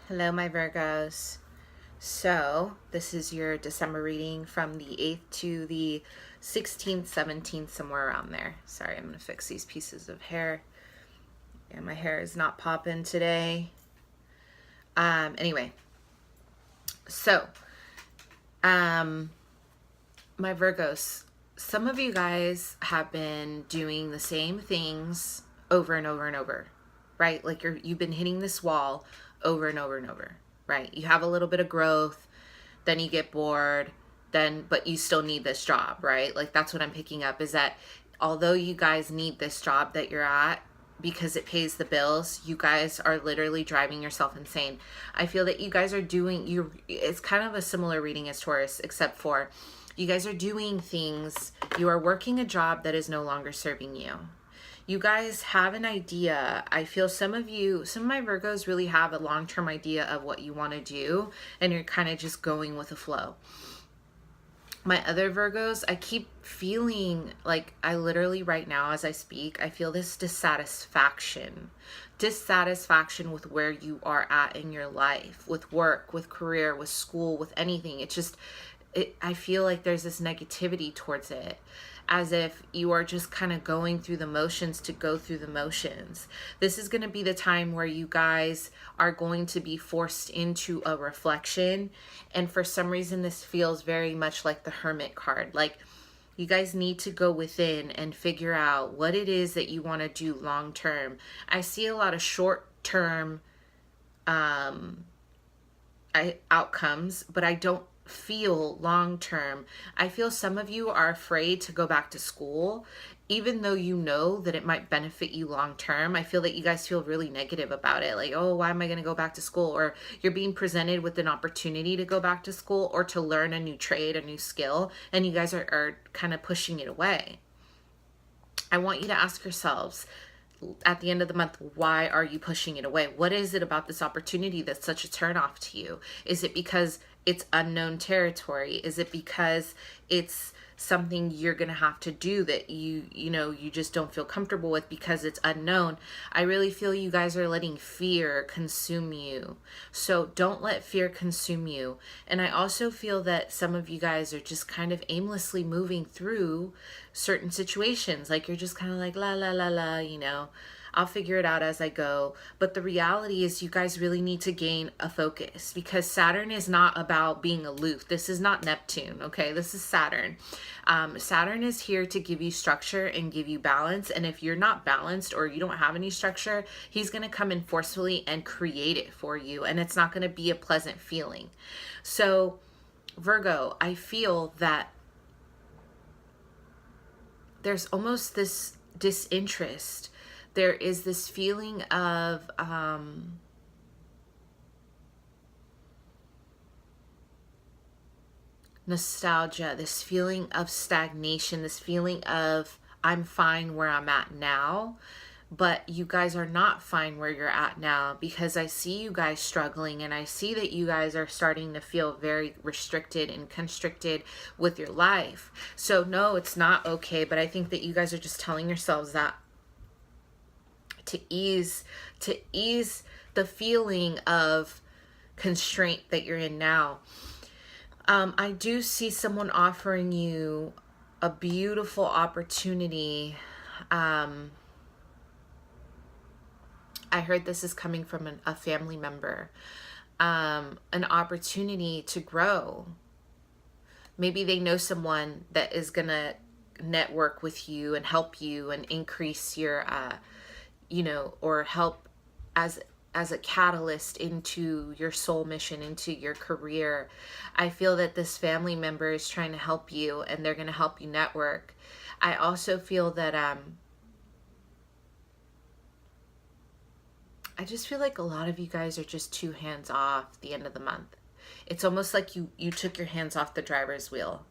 Hello, my Virgos. So, this is your December reading from the 8th to the 16th, 17th, somewhere around there. Sorry, I'm going to fix these pieces of hair. Yeah, my hair is not popping today. Anyway, so, my Virgos, some of you guys have been doing the same things over and over and over, right? Like you've been hitting this wall over and over and over, right? You have a little bit of growth, then you get bored, but you still need this job, right? Like that's what I'm picking up, is that although you guys need this job that you're at because it pays the bills, you guys are literally driving yourself insane. I feel that you guys are it's kind of a similar reading as Taurus, except for you guys are doing things, you are working a job that is no longer serving you. You guys have an idea. I feel some of my Virgos really have a long-term idea of what you want to do, and you're kind of just going with the flow. My other Virgos, I keep feeling like I literally right now as I speak, I feel this dissatisfaction with where you are at in your life, with work, with career, with school, with anything. I feel like there's this negativity towards it, as if you are just kind of going through the motions to go through the motions. This is going to be the time where you guys are going to be forced into a reflection. And for some reason, this feels very much like the Hermit card. Like you guys need to go within and figure out what it is that you want to do long term. I see a lot of short term outcomes, but I don't feel long term. I feel some of you are afraid to go back to school, even though you know that it might benefit you long term. I feel that you guys feel really negative about it. Like, oh, why am I going to go back to school? Or you're being presented with an opportunity to go back to school or to learn a new trade, a new skill, and you guys are kind of pushing it away. I want you to ask yourselves at the end of the month, why are you pushing it away? What is it about this opportunity that's such a turnoff to you? Is it because it's unknown territory? Is it because it's something you're going to have to do that you just don't feel comfortable with because it's unknown? I really feel you guys are letting fear consume you. So don't let fear consume you. And I also feel that some of you guys are just kind of aimlessly moving through certain situations. Like you're just kind of like, la, la, la, la, I'll figure it out as I go. But the reality is you guys really need to gain a focus, because Saturn is not about being aloof. This is not Neptune, okay? This is Saturn. Saturn is here to give you structure and give you balance. And if you're not balanced or you don't have any structure, he's going to come in forcefully and create it for you. And it's not going to be a pleasant feeling. So Virgo, I feel that there's almost this disinterest. There is this feeling of nostalgia, this feeling of stagnation, this feeling of I'm fine where I'm at now. But you guys are not fine where you're at now, because I see you guys struggling, and I see that you guys are starting to feel very restricted and constricted with your life. So no, it's not okay, but I think that you guys are just telling yourselves that to ease the feeling of constraint that you're in now. I do see someone offering you a beautiful opportunity. I heard this is coming from a family member. An opportunity to grow. Maybe they know someone that is going to network with you and help you and increase your or help as a catalyst into your soul mission, into your career. I feel that this family member is trying to help you, and they're going to help you network. I also feel that I just feel like a lot of you guys are just too hands off the end of the month. It's almost like you took your hands off the driver's wheel.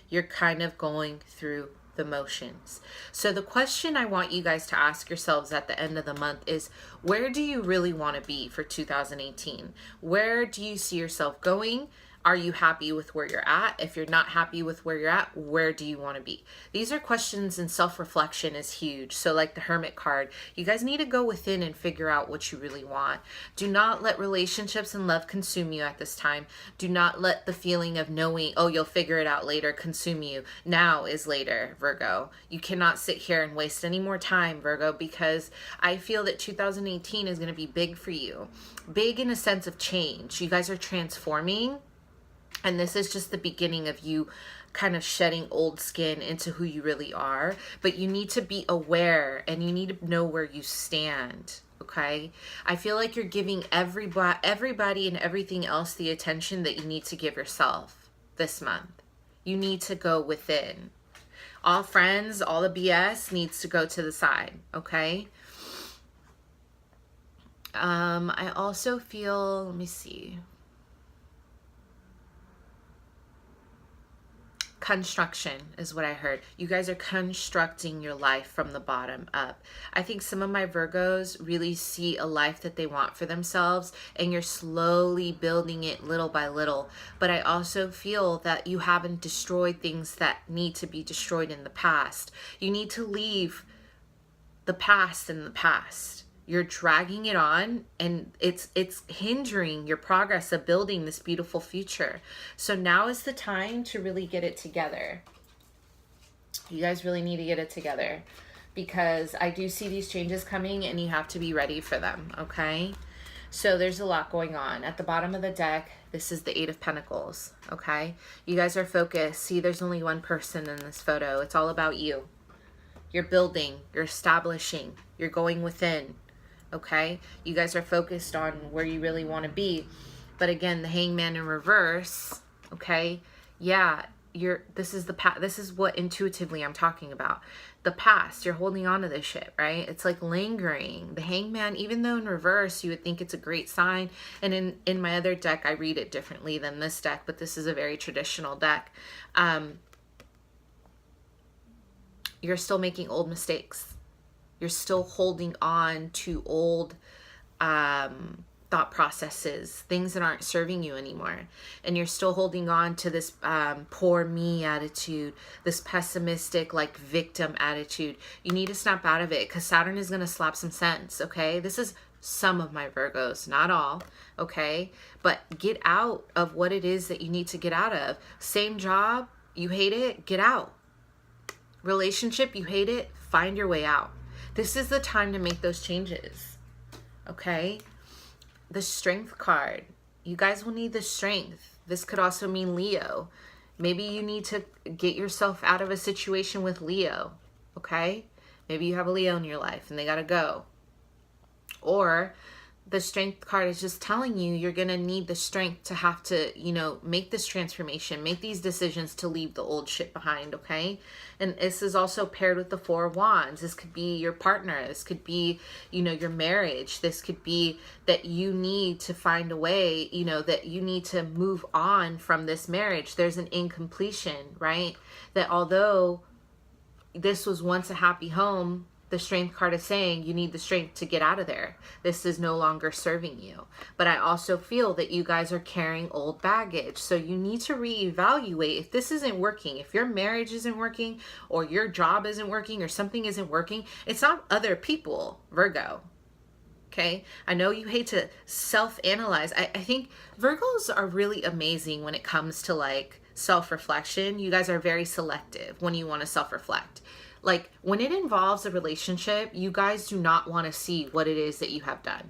You're kind of going through the motions. So the question I want you guys to ask yourselves at the end of the month is, where do you really want to be for 2018? Where do you see yourself going? Are you happy with where you're at? If you're not happy with where you're at, where do you want to be? These are questions, and self-reflection is huge. So like the Hermit card, you guys need to go within and figure out what you really want. Do not let relationships and love consume you at this time. Do not let the feeling of knowing, oh, you'll figure it out later, consume you. Now is later, Virgo. You cannot sit here and waste any more time, Virgo, because I feel that 2018 is going to be big for you. Big in a sense of change. You guys are transforming. And this is just the beginning of you kind of shedding old skin into who you really are. But you need to be aware, and you need to know where you stand, okay? I feel like you're giving everybody and everything else the attention that you need to give yourself this month. You need to go within. All friends, all the BS needs to go to the side, okay? I also feel, let me see. Construction is what I heard. You guys are constructing your life from the bottom up. I think some of my Virgos really see a life that they want for themselves, and you're slowly building it little by little. But I also feel that you haven't destroyed things that need to be destroyed in the past. You need to leave the past in the past. You're dragging it on, and it's hindering your progress of building this beautiful future. So now is the time to really get it together. You guys really need to get it together, because I do see these changes coming, and you have to be ready for them, okay? So there's a lot going on. At the bottom of the deck, this is the Eight of Pentacles, okay? You guys are focused. See, there's only one person in this photo. It's all about you. You're building, you're establishing, you're going within. Okay, you guys are focused on where you really want to be. But again, the Hangman in reverse, okay? Yeah, this is what intuitively I'm talking about. The past, you're holding on to this shit, right? It's like lingering. The Hangman, even though in reverse, you would think it's a great sign. And in my other deck, I read it differently than this deck, but this is a very traditional deck. You're still making old mistakes. You're still holding on to old thought processes, things that aren't serving you anymore. And you're still holding on to this poor me attitude, this pessimistic, like victim attitude. You need to snap out of it, because Saturn is going to slap some sense, okay? This is some of my Virgos, not all, okay? But get out of what it is that you need to get out of. Same job, you hate it, get out. Relationship, you hate it, find your way out. This is the time to make those changes, okay? The Strength card. You guys will need the strength. This could also mean Leo. Maybe you need to get yourself out of a situation with Leo, okay? Maybe you have a Leo in your life and they got to go. Or the Strength card is just telling you you're going to need the strength to have to, make this transformation, make these decisions to leave the old shit behind, okay? And this is also paired with the Four of Wands. This could be your partner. This could be, your marriage. This could be that you need to find a way, that you need to move on from this marriage. There's an incompletion, right? That although this was once a happy home, the Strength card is saying you need the strength to get out of there. This is no longer serving you. But I also feel that you guys are carrying old baggage. So you need to reevaluate if this isn't working. If your marriage isn't working, or your job isn't working, or something isn't working, it's not other people, Virgo. Okay? I know you hate to self-analyze. I think Virgos are really amazing when it comes to like self-reflection. You guys are very selective when you want to self-reflect. Like when it involves a relationship, you guys do not want to see what it is that you have done.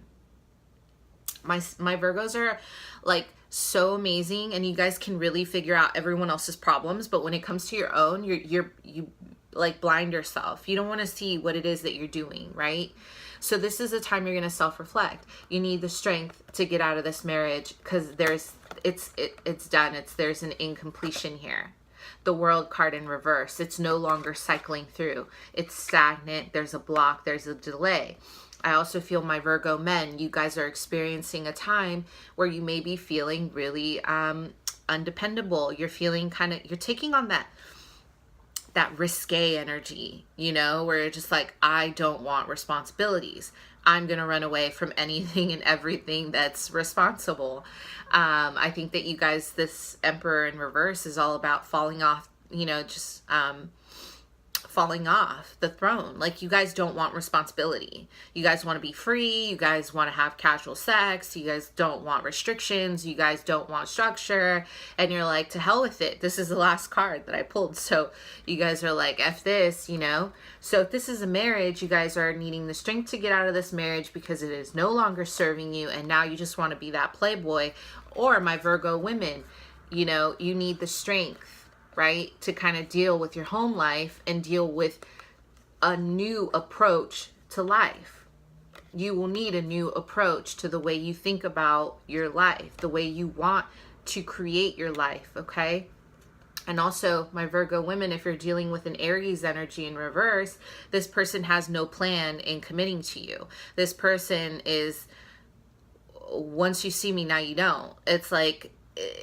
My Virgos are like so amazing, and you guys can really figure out everyone else's problems. But when it comes to your own, you like blind yourself. You don't want to see what it is that you're doing, right? So this is the time you're going to self-reflect. You need the strength to get out of this marriage, because it's done. There's an incompletion here. The World card in reverse. It's no longer cycling through. It's stagnant. There's a block. There's a delay. I also feel my Virgo men, you guys are experiencing a time where you may be feeling really undependable. You're feeling you're taking on that risque energy, where you're just like, I don't want responsibilities. I'm going to run away from anything and everything that's responsible. I think that you guys, this Emperor in reverse is all about falling off, you know, just falling off the throne. Like, you guys don't want responsibility. You guys want to be free. You guys want to have casual sex. You guys don't want restrictions. You guys don't want structure. And you're like, to hell with it. This is the last card that I pulled. So you guys are like, F this, you know? So if this is a marriage, you guys are needing the strength to get out of this marriage because it is no longer serving you. And now you just want to be that playboy. Or my Virgo women, you know, you need the strength, right, to kind of deal with your home life and deal with a new approach to life. You will need a new approach to the way you think about your life, the way you want to create your life, okay? And also, my Virgo women, if you're dealing with an Aries energy in reverse, this person has no plan in committing to you. This person is, once you see me, now you don't. It's like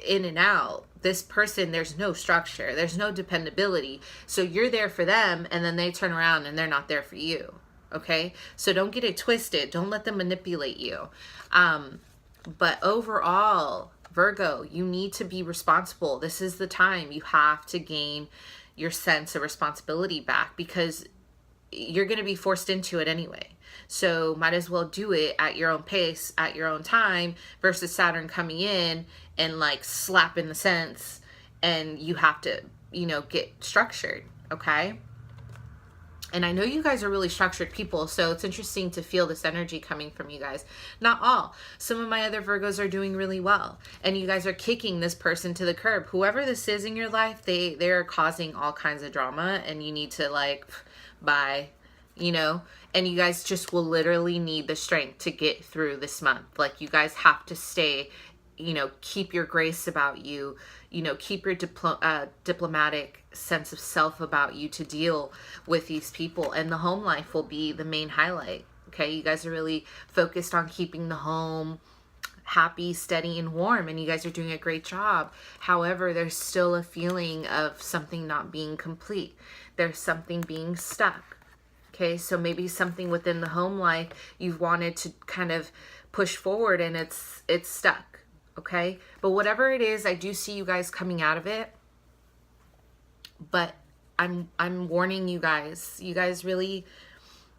in and out. This person, there's no structure, there's no dependability. So you're there for them, and then they turn around and they're not there for you. Okay, so don't get it twisted. Don't let them manipulate you. But overall, Virgo, you need to be responsible. This is the time you have to gain your sense of responsibility back, because you're going to be forced into it anyway. So might as well do it at your own pace, at your own time, versus Saturn coming in and like slapping the sense, and you have to, you know, get structured, okay? And I know you guys are really structured people, so it's interesting to feel this energy coming from you guys. Not all. Some of my other Virgos are doing really well, and you guys are kicking this person to the curb. Whoever this is in your life, they're causing all kinds of drama, and you need to like, bye, you know? And you guys just will literally need the strength to get through this month. Like, you guys have to stay, you know, keep your grace about you, you know, keep your diplomatic sense of self about you to deal with these people. And the home life will be the main highlight. Okay, you guys are really focused on keeping the home happy, steady, and warm, and you guys are doing a great job. However, there's still a feeling of something not being complete. There's something being stuck. Okay, so maybe something within the home life you've wanted to kind of push forward, and it's stuck. Okay, but whatever it is, I do see you guys coming out of it. But I'm warning you guys. You guys really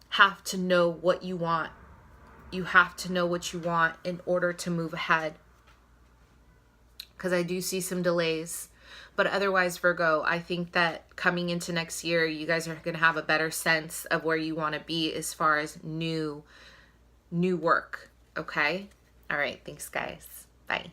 have to know what you want. You have to know what you want in order to move ahead. Because I do see some delays. But otherwise, Virgo, I think that coming into next year, you guys are going to have a better sense of where you want to be as far as new work. Okay? All right. Thanks, guys. Bye.